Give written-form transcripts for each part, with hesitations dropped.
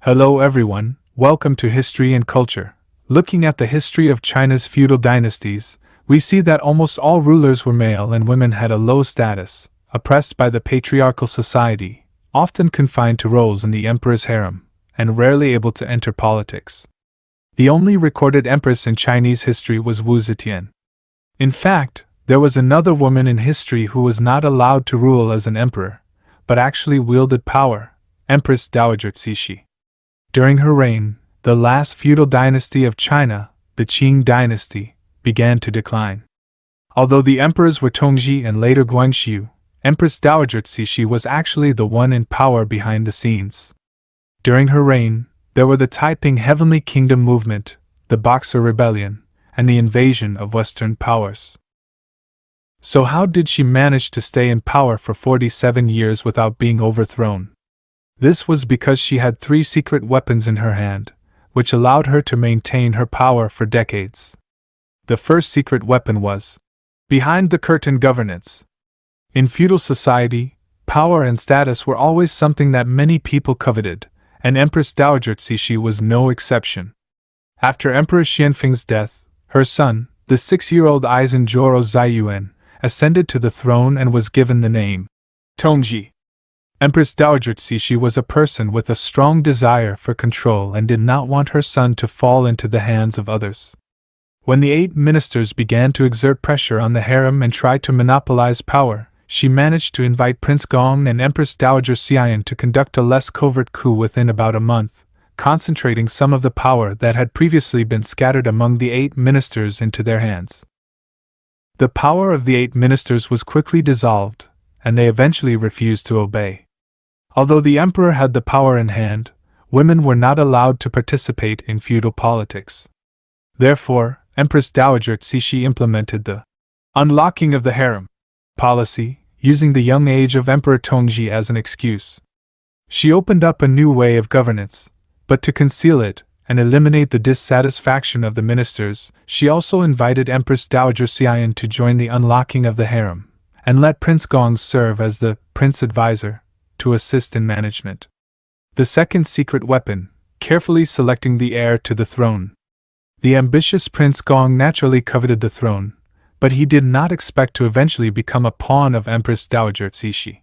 Hello everyone, welcome to History and Culture. Looking at the history of China's feudal dynasties, we see that almost all rulers were male and women had a low status, oppressed by the patriarchal society, often confined to roles in the emperor's harem, and rarely able to enter politics. The only recorded empress in Chinese history was Wu Zetian. In fact, there was another woman in history who was not allowed to rule as an emperor, but actually wielded power, Empress Dowager Cixi. During her reign, the last feudal dynasty of China, the Qing dynasty, began to decline. Although the emperors were Tongzhi and later Guangxu, Empress Dowager Cixi was actually the one in power behind the scenes. During her reign, there were the Taiping Heavenly Kingdom movement, the Boxer Rebellion, and the invasion of Western powers. So how did she manage to stay in power for 47 years without being overthrown? This was because she had 3 secret weapons in her hand, which allowed her to maintain her power for decades. The first secret weapon was behind-the-curtain governance. In feudal society, power and status were always something that many people coveted, and Empress Dowager Cixi was no exception. After Emperor Xianfeng's death, her son, the 6-year-old Aizenjoro Ziyuan, ascended to the throne and was given the name Tongzhi. Empress Dowager Cixi was a person with a strong desire for control and did not want her son to fall into the hands of others. When the 8 ministers began to exert pressure on the harem and try to monopolize power, she managed to invite Prince Gong and Empress Dowager Xian to conduct a less covert coup within about a month, concentrating some of the power that had previously been scattered among the 8 ministers into their hands. The power of the 8 ministers was quickly dissolved, and they eventually refused to obey. Although the emperor had the power in hand, women were not allowed to participate in feudal politics. Therefore, Empress Dowager Cixi implemented the unlocking of the harem policy, using the young age of Emperor Tongzhi as an excuse. She opened up a new way of governance, but to conceal it and eliminate the dissatisfaction of the ministers, she also invited Empress Dowager Xian to join the unlocking of the harem, and let Prince Gong serve as the prince advisor, to assist in management. The second secret weapon, carefully selecting the heir to the throne. The ambitious Prince Gong naturally coveted the throne, but he did not expect to eventually become a pawn of Empress Dowager Cixi.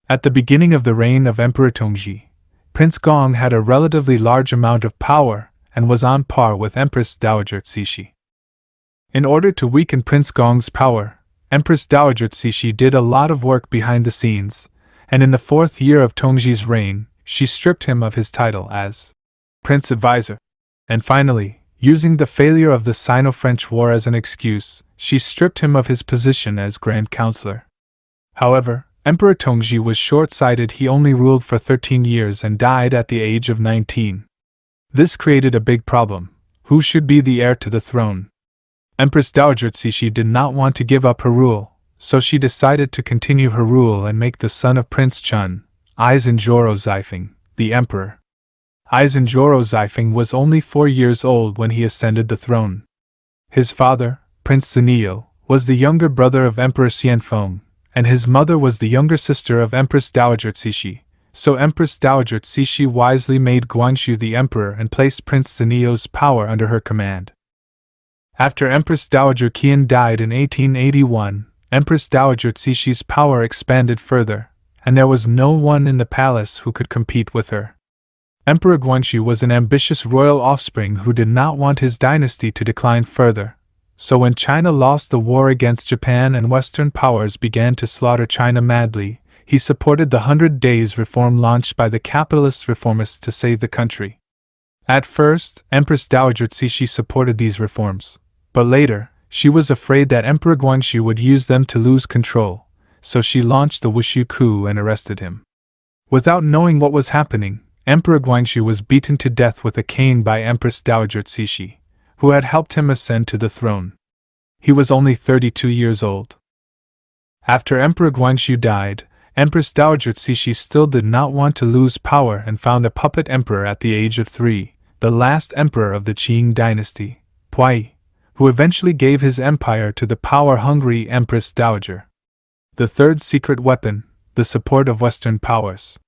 At the beginning of the reign of Emperor Tongzhi, Prince Gong had a relatively large amount of power and was on par with Empress Dowager Cixi. In order to weaken Prince Gong's power, Empress Dowager Cixi did a lot of work behind the scenes, and in the 4th year of Tongzhi's reign, she stripped him of his title as Prince Advisor. And finally, using the failure of the Sino-French War as an excuse, she stripped him of his position as Grand Counselor. However, Emperor Tongzhi was short-sighted. He only ruled for 13 years and died at the age of 19. This created a big problem. Who should be the heir to the throne? Empress Dowager Cixi did not want to give up her rule, so she decided to continue her rule and make the son of Prince Chun, Aizenjoro Zifeng, the emperor. Aizenjoro Zifeng was only 4 years old when he ascended the throne. His father, Prince Zenio, was the younger brother of Emperor Xianfeng, and his mother was the younger sister of Empress Dowager Cixi, so Empress Dowager Cixi wisely made Guangxu the emperor and placed Prince Zenio's power under her command. After Empress Dowager Qian died in 1881, Empress Dowager Cixi's power expanded further, and there was no one in the palace who could compete with her. Emperor Guangxu was an ambitious royal offspring who did not want his dynasty to decline further, so when China lost the war against Japan and Western powers began to slaughter China madly, he supported the 100 Days reform launched by the capitalist reformists to save the country. At first, Empress Dowager Cixi supported these reforms, but later, she was afraid that Emperor Guangxu would use them to lose control, so she launched the Wushu coup and arrested him. Without knowing what was happening, Emperor Guangxu was beaten to death with a cane by Empress Dowager Cixi, who had helped him ascend to the throne. He was only 32 years old. After Emperor Guangxu died, Empress Dowager Cixi still did not want to lose power and found a puppet emperor at the age of 3, the last emperor of the Qing dynasty, Puyi, who eventually gave his empire to the power-hungry Empress Dowager. The third secret weapon, the support of Western powers.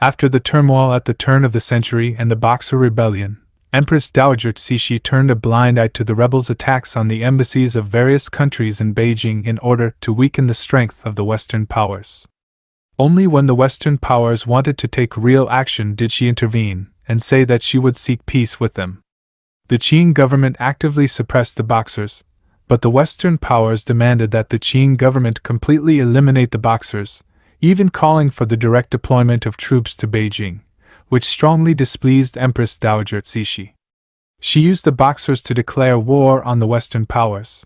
After the turmoil at the turn of the century and the Boxer Rebellion, Empress Dowager Cixi turned a blind eye to the rebels' attacks on the embassies of various countries in Beijing in order to weaken the strength of the Western powers. Only when the Western powers wanted to take real action did she intervene and say that she would seek peace with them. The Qing government actively suppressed the Boxers, but the Western powers demanded that the Qing government completely eliminate the Boxers, even calling for the direct deployment of troops to Beijing, which strongly displeased Empress Dowager Cixi. She used the Boxers to declare war on the Western powers.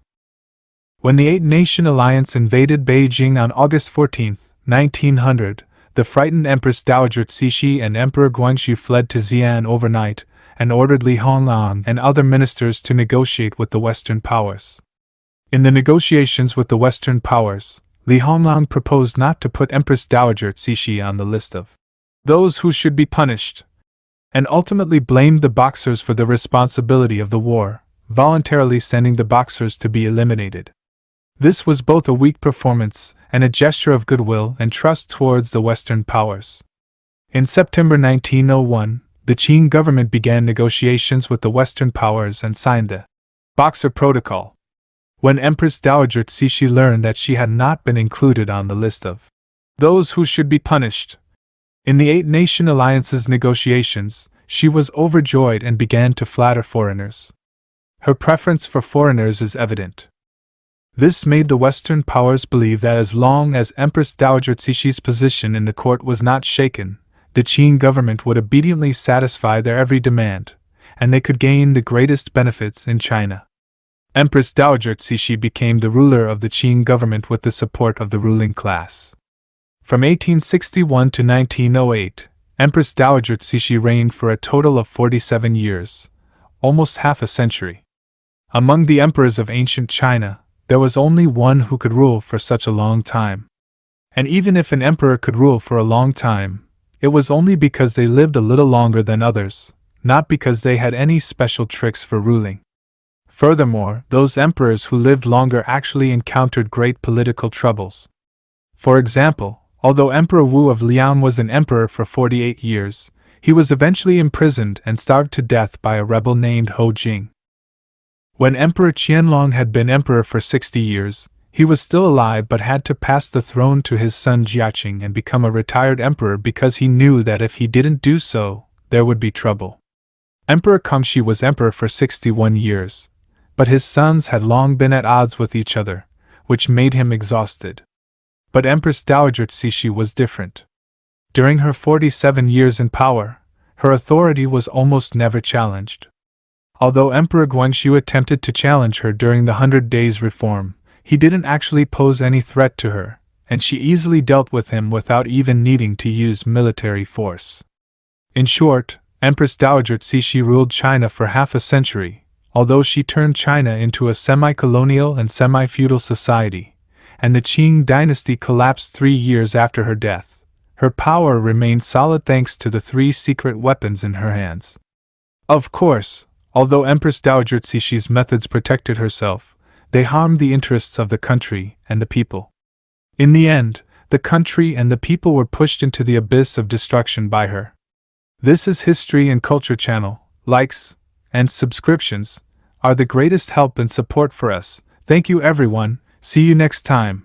When the Eight-Nation Alliance invaded Beijing on August 14, 1900, the frightened Empress Dowager Cixi and Emperor Guangxu fled to Xi'an overnight and ordered Li Honglang and other ministers to negotiate with the Western powers. In the negotiations with the Western powers, Li Honglang proposed not to put Empress Dowager Cixi on the list of those who should be punished, and ultimately blamed the Boxers for the responsibility of the war, voluntarily sending the Boxers to be eliminated. This was both a weak performance and a gesture of goodwill and trust towards the Western powers. In September 1901, the Qing government began negotiations with the Western powers and signed the Boxer Protocol. When Empress Dowager Cixi learned that she had not been included on the list of those who should be punished in the Eight-Nation Alliance's negotiations, she was overjoyed and began to flatter foreigners. Her preference for foreigners is evident. This made the Western powers believe that as long as Empress Dowager Cixi's position in the court was not shaken, the Qing government would obediently satisfy their every demand, and they could gain the greatest benefits in China. Empress Dowager Cixi became the ruler of the Qing government with the support of the ruling class. From 1861 to 1908, Empress Dowager Cixi reigned for a total of 47 years, almost half a century. Among the emperors of ancient China, there was only one who could rule for such a long time. And even if an emperor could rule for a long time, it was only because they lived a little longer than others, not because they had any special tricks for ruling. Furthermore, those emperors who lived longer actually encountered great political troubles. For example, although Emperor Wu of Liang was an emperor for 48 years, he was eventually imprisoned and starved to death by a rebel named Hou Jing. When Emperor Qianlong had been emperor for 60 years, he was still alive but had to pass the throne to his son Jiaqing and become a retired emperor because he knew that if he didn't do so, there would be trouble. Emperor Kangxi was emperor for 61 years, but his sons had long been at odds with each other, which made him exhausted. But Empress Dowager Cixi was different. During her 47 years in power, her authority was almost never challenged. Although Emperor Guangxu attempted to challenge her during the 100 Days Reform, he didn't actually pose any threat to her, and she easily dealt with him without even needing to use military force. In short, Empress Dowager Cixi ruled China for half a century, although she turned China into a semi-colonial and semi-feudal society, and the Qing dynasty collapsed 3 years after her death. Her power remained solid thanks to the 3 secret weapons in her hands. Of course, although Empress Dowager Cixi's methods protected herself, they harmed the interests of the country and the people. In the end, the country and the people were pushed into the abyss of destruction by her. This is History and Culture Channel. Likes and subscriptions are the greatest help and support for us. Thank you everyone. See you next time.